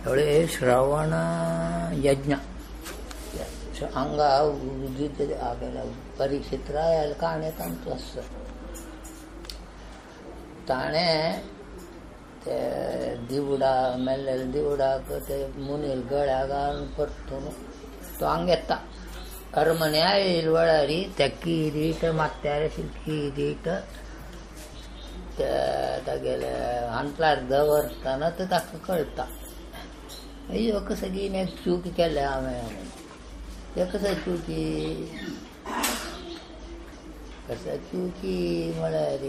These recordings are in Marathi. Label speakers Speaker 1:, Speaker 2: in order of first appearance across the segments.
Speaker 1: एवढे श्रवण यज्ञ अंगा परीक्षित राहायला काणे तांतू असं ताणे ते दिवडा मेल्लेले दिवडाक ते मुनील गळ्या घालून परतून तो अंग येता अरमने आयल वळारी त्या किरीट मागत्यार आशिल्ली किरीट तागेले हांतलार दवरतना ते ताका कळटा अय्यो कसं की एक चूक केले हांवें ते कसं चुकी म्हळ्यार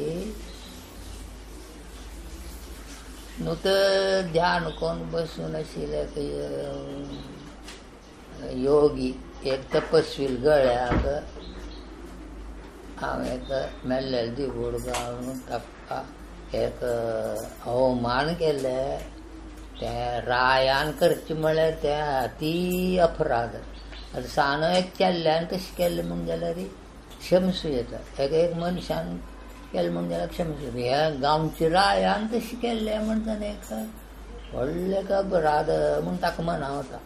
Speaker 1: नुतं ध्यान कोण बसून आशिल्ले योगी एक तपस्वी गळ्याक हांवें एक मेल्लेले दिवूड घालून ताका एक अवमान केले ते रायान करचे म्हळ्यार ते ती अपराध आतां सान एक केल्ले आनी तशें केल्लें म्हूण जाल्यार क्षमसूं येता एक मनशान केलें म्हूण जाल्यार क्षमसूं हे गांवच्या रायान तशें केल्लें म्हणटना एक व्हडलें अपराध म्हूण ताका मनावता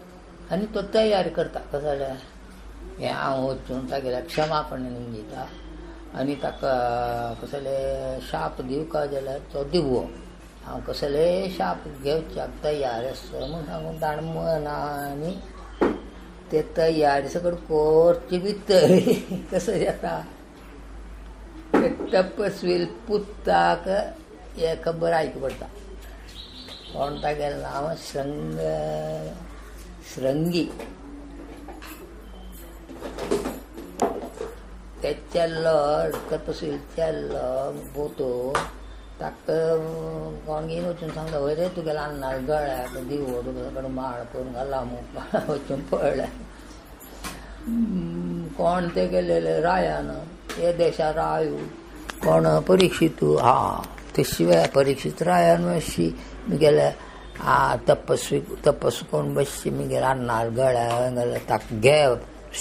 Speaker 1: आनी तो तयारी करता कसो जाल्यार हें हांव वचून तागेल्या क्षमापण दिता आनी ताका कसले शाप दिवका जाल्यार तो दिवो हांव कसले शाप घेवच्याक तयार आसा म्हूण सांगून ताणें मनांनी ते तयारी सकट करचे भितर कसो जाता तपस्वी पुत्ताक हे खबर आयक पडटा कोण तागेलें नांव श्रृंगी ते चेल्लो तपस्वी चेल्लो पोतो ताका कोण घेवन वचून सांगता वय रे तुगेल्या अन्नाक गळ्याक दिवो तुका माळ करून घाला मुखार वचून पळय कोण ते गेलेले रायान हे देशा रायू कोण परीक्षितू ते शिवाय परीक्षित रायान मातशी मुगेले तपस्वी कोण बसची मुगेल्या अन्नार गळ्याक ताका घे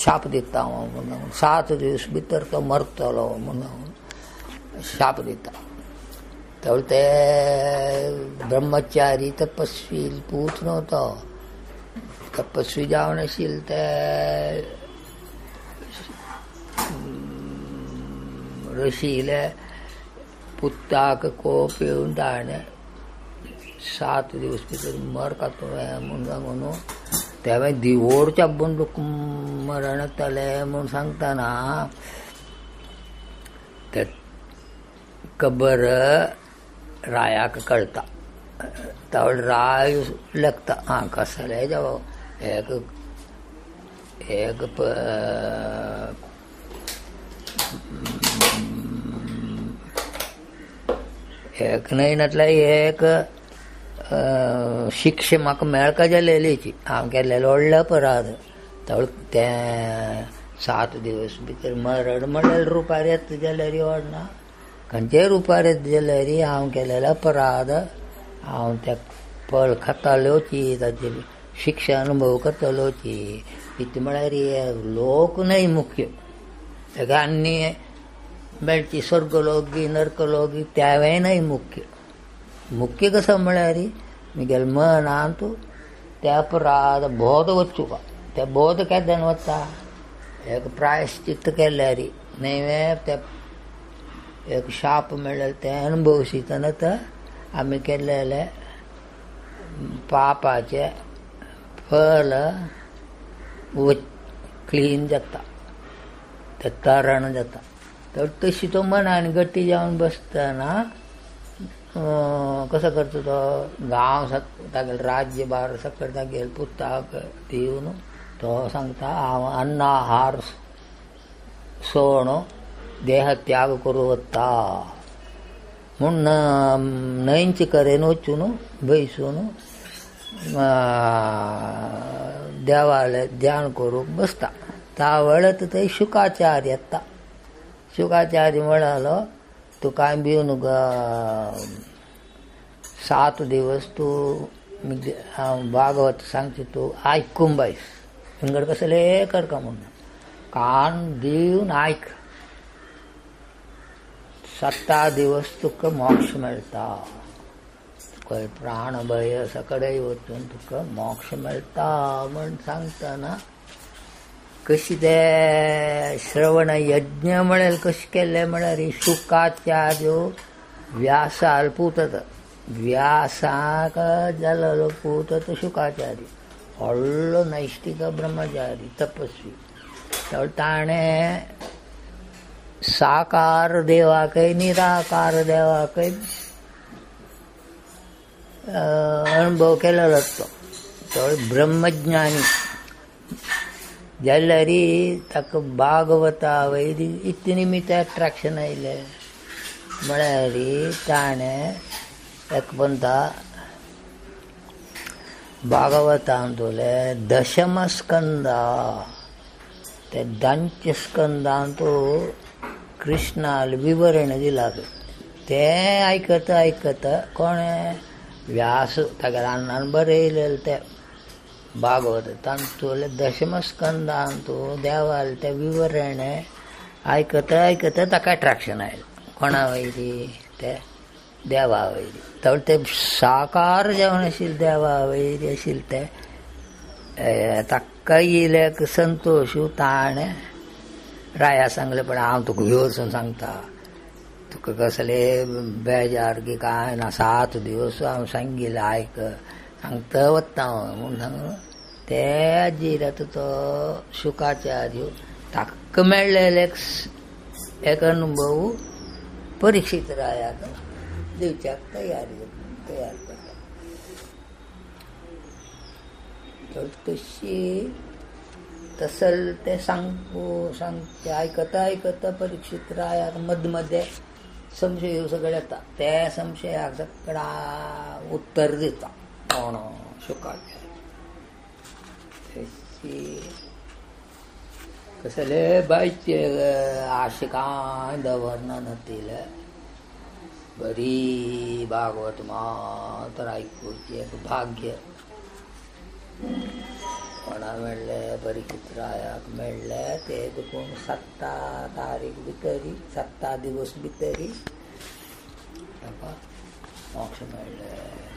Speaker 1: शाप दिता म्हणून 7 दीस भितर तो मरतलो म्हणून शाप दिता तेवढे ते ब्रह्मचारी तपस्वी पूत नव्हतो तपस्वी जावन आशिल्ले ते ऋषीले पुत्ताक कोप येवन ताणें 7 दीस भितर मरता तुवें म्हूण सांगून ते हांवें दिवोडच्या बंदूक मरण येतलें म्हूण सांगतना ते खबर रायाक कळटा तावळ राय लागता कसले जावं एक न्हयनातल्या एक शिक्षा म्हाका मेळका जालेलीची हांव केल्लेलो व्हडलो अपराध तावळ ते 7 दीस भितर मरण म्हणल्यार रुपार येता जाल्यार व्हडना खंयचेय रुपार येता जाल्यार हांव केलेलो अपराध हांव त्या फळ खातालोची ताची शिक्षा अनुभव करतलोची कितें म्हळ्यार लोक न्हय मुख्य तेका आनी मेळची स्वर्गलोकी नरकलोकी त्यावेय न्हय मुख्य कसो म्हळ्यार मुगेल मनांत ते अपराध बोध वचूका ते बोध केद्यान वता एक प्रायश्चित्त केल्यार न्हय ते एक शाप मेळ्ळेले ते अनुभवशी तेन्ना आमी केल्लेले पापाचे फल क्लीन जाता ते तरण जाता तर तशी तो मनान गट्टी जावन बसतना कसो करता तो गांव तागेले राज्य बार सकट तागेले पुताक दिवन तो सांगता हांव अन्न आहार सोण देह त्याग करूं वता म्हूण न्हंयचे कडेन वचून बैसून देवाले ध्यान करूंक बसता त्या वेळार थंय शुकाचार्य येता शुकाचार्य म्हणालो तूं कांय भिवू नका 7 दीस तूं हांव भागवत सांगता तूं आयकून बायस हिंगड कसले करता म्हूण कान दिवन आयक 7 दीस तुका मोक्ष मेळटा पळय प्राण भय सकडेय वचून तुका मोक्ष मेळटा म्हण सांगतना कशी ते श्रवण यज्ञ म्हळ्यार कशें केल्लें म्हळ्यार शुकाचार्यो व्यासाल पुतत व्यासाक जालोलो पुतत शुकाचार्य व्हडलो नैश्टिक ब्रह्मचारी तपस्वी ताणें साकार देवाकय निराकार देवाकय अनुभव केलेलो तो ब्रह्मज्ञानी जाल्यार ताका भागवता वयली इतले निमित्त अट्रॅक्शन आयलें म्हळ्यार ताणें एक म्हणटा भागवतांत दोले दशमस्कंदा ते दंचस्कंदांत कृष्णाल विवरण दिला तें आयकता कोणें व्यास ताका रानान बरयलेलें तें भागवत तांतूले दशमस्कंदांत देवाल तें विवरण आयकता ताका अट्रॅक्शन आयलें कोणा वयली ते देवा वयली तर ते साकार जेवण आशिल्लें देवा वयली आशिल्लें ते ताका इलें संतोश ताणें राया सांगलें पण हांव तुका वचून सांगता तुका कसले बेजार की काय ना 7 दीस हांव सांगिल्लें आयक सांगता वता म्हूण सांगून ते जिरात तो शुकाचार्य ताका मेळ्ळेले एक अनुभव परीक्षित रायाक दिवच्याक तयार करता तर तशी तसल ते सांगते आयकता परीक्षित रायाक मध्य संशय सगळे येता ते संशयाक सगळा उत्तर दिता कोण शुकाचार्य कसले बायचे आशिकाय दवरना नातिले बरी भागवत मात्र आयकुची एक भाग्य कोणा मेळ्ळें परीक्षित रायाक मेळ्ळें ते देखून 7 तारीख भितरी 7 दिवस भितरी ताका मोक्ष मेळ्ळें.